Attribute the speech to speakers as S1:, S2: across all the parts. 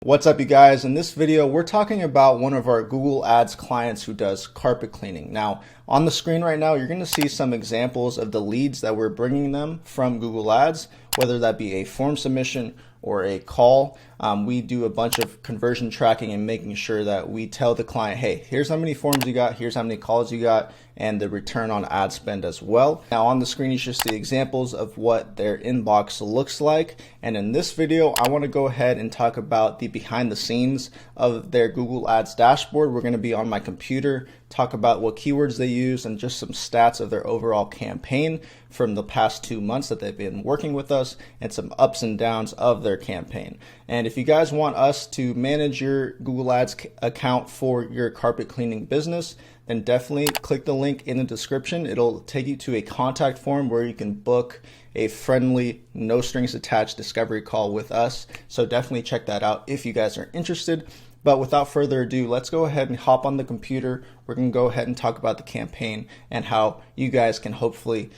S1: What's up, you guys? In this video, we're talking about one of our Google Ads clients who does carpet cleaning. Now, on the screen right now, you're going to see some examples of the leads that we're bringing them from Google Ads, whether that be a form submission or a call. We do a bunch of conversion tracking and making sure that we tell the client, hey, here's how many forms you got, here's how many calls you got, and the return on ad spend as well. Now on the screen, you should see examples of what their inbox looks like. And in this video, I want to go ahead and talk about the behind the scenes of their Google Ads dashboard. We're going to be on my computer, talk about what keywords they use and just some stats of their overall campaign from the past 2 months that they've been working with us and some ups and downs of their campaign. And if you guys want us to manage your Google Ads account for your carpet cleaning business, then definitely click the link in the description. It'll take you to a contact form where you can book a friendly, no strings attached discovery call with us. So definitely check that out if you guys are interested. But without further ado, let's go ahead and hop on the computer. We're going to go ahead and talk about the campaign and how you guys can hopefully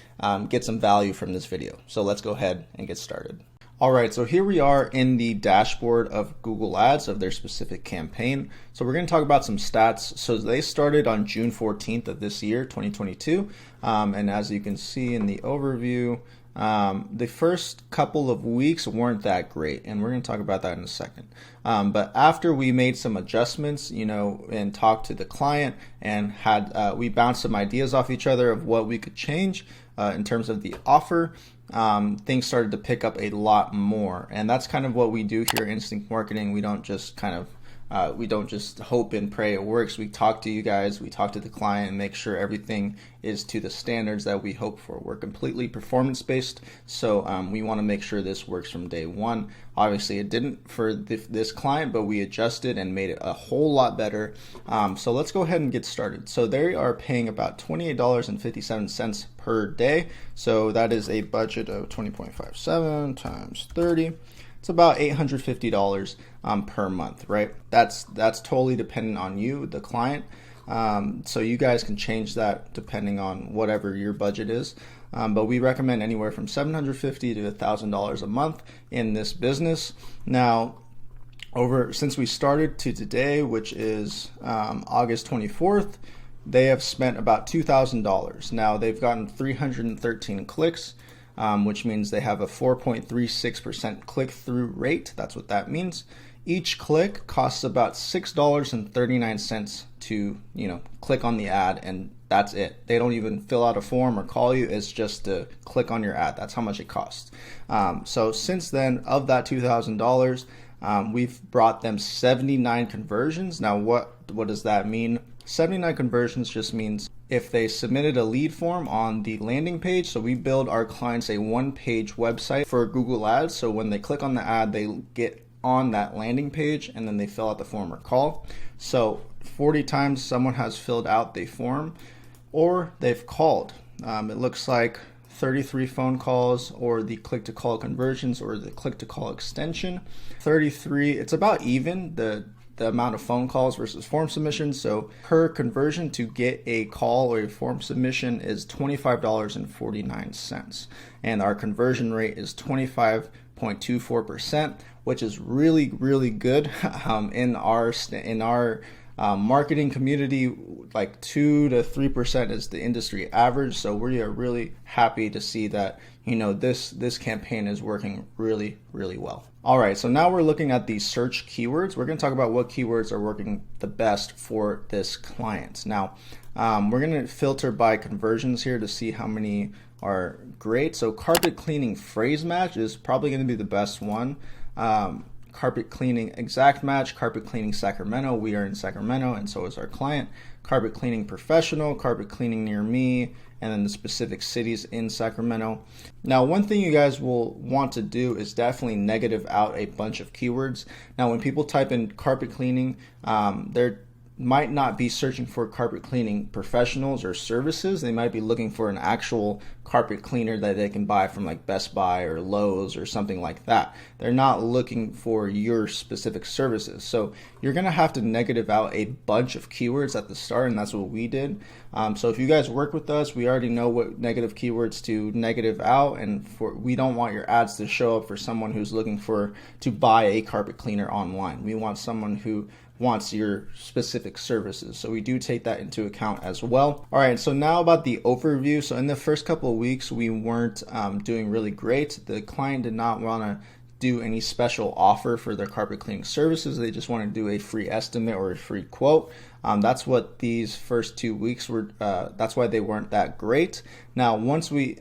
S1: get some value from this video. So let's go ahead and get started. All right, so here we are in the dashboard of Google Ads of their specific campaign. So we're going to talk about some stats. So they started on June 14th of this year, 2022. And as you can see in the overview, the first couple of weeks weren't that great, and we're going to talk about that in a second. But after we made some adjustments, and talked to the client and had we bounced some ideas off each other of what we could change in terms of the offer, things started to pick up a lot more. And that's kind of what we do here at Instinct Marketing. We don't just we don't just hope and pray it works. We talk to you guys, we talk to the client and make sure everything is to the standards that we hope for. We're completely performance based, so we want to make sure this works from day one. Obviously it didn't for this client, but we adjusted and made it a whole lot better. So let's go ahead and get started. So they are paying about $28.57 per day. So that is a budget of 20.57 times 30. It's about $850 per month, right? That's totally dependent on you, the client. So you guys can change that depending on whatever your budget is. But we recommend anywhere from $750 to $1,000 a month in this business. Now, since we started to today, which is August 24th, they have spent about $2,000. Now they've gotten 313 clicks. Which means they have a 4.36% click-through rate. That's what that means. Each click costs about $6.39 to click on the ad, and that's it. They don't even fill out a form or call you. It's just to click on your ad. That's how much it costs. So since then, of that $2,000, we've brought them 79 conversions. Now what does that mean? 79 conversions just means if they submitted a lead form on the landing page, so we build our clients a one-page website for Google Ads, so when they click on the ad, they get on that landing page and then they fill out the form or call. So 40 times someone has filled out the form or they've called. It looks like 33 phone calls or the click-to-call conversions or the click-to-call extension. 33, it's about even, the amount of phone calls versus form submissions. So per conversion to get a call or a form submission is $25.49. And our conversion rate is 25.24%, which is really, really good. In our marketing community, like 2 to 3% is the industry average. So we are really happy to see that this campaign is working really, really well. All right, so now we're looking at the search keywords. We're going to talk about what keywords are working the best for this client. Now, we're going to filter by conversions here to see how many are great. So carpet cleaning phrase match is probably going to be the best one. Carpet cleaning exact match, carpet cleaning Sacramento. We are in Sacramento and so is our client. Carpet cleaning professional, carpet cleaning near me, and then the specific cities in Sacramento. Now, one thing you guys will want to do is definitely negative out a bunch of keywords. Now, when people type in carpet cleaning, they're might not be searching for carpet cleaning professionals or services. They might be looking for an actual carpet cleaner that they can buy from like Best Buy or Lowe's or something like that. They're not looking for your specific services. So you're going to have to negative out a bunch of keywords at the start, and that's what we did. So if you guys work with us, we already know what negative keywords to negative out, and we don't want your ads to show up for someone who's looking to buy a carpet cleaner online. We want someone who wants your specific services. So we do take that into account as well. All right, so now about the overview. So in the first couple of weeks, we weren't doing really great. The client did not want to do any special offer for their carpet cleaning services. They just want to do a free estimate or a free quote. That's what these first 2 weeks were. That's why they weren't that great. Now, once we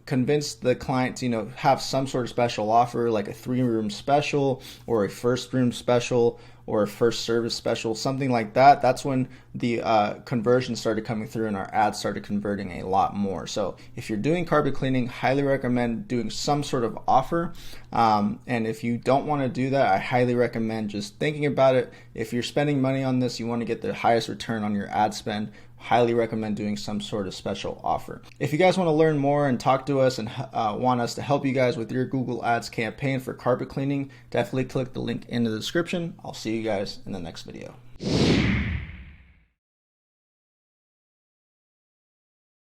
S1: convinced the client to have some sort of special offer, like a 3-room special or a first room special or a first service special, something like that, that's when the conversion started coming through and our ads started converting a lot more. So if you're doing carpet cleaning, highly recommend doing some sort of offer. And if you don't want to do that, I highly recommend just thinking about it. If you're spending money on this, you want to get the highest return on your ad spend, highly recommend doing some sort of special offer. If you guys want to learn more and talk to us and want us to help you guys with your Google Ads campaign for carpet cleaning, definitely click the link in the description. I'll see you guys in the next video.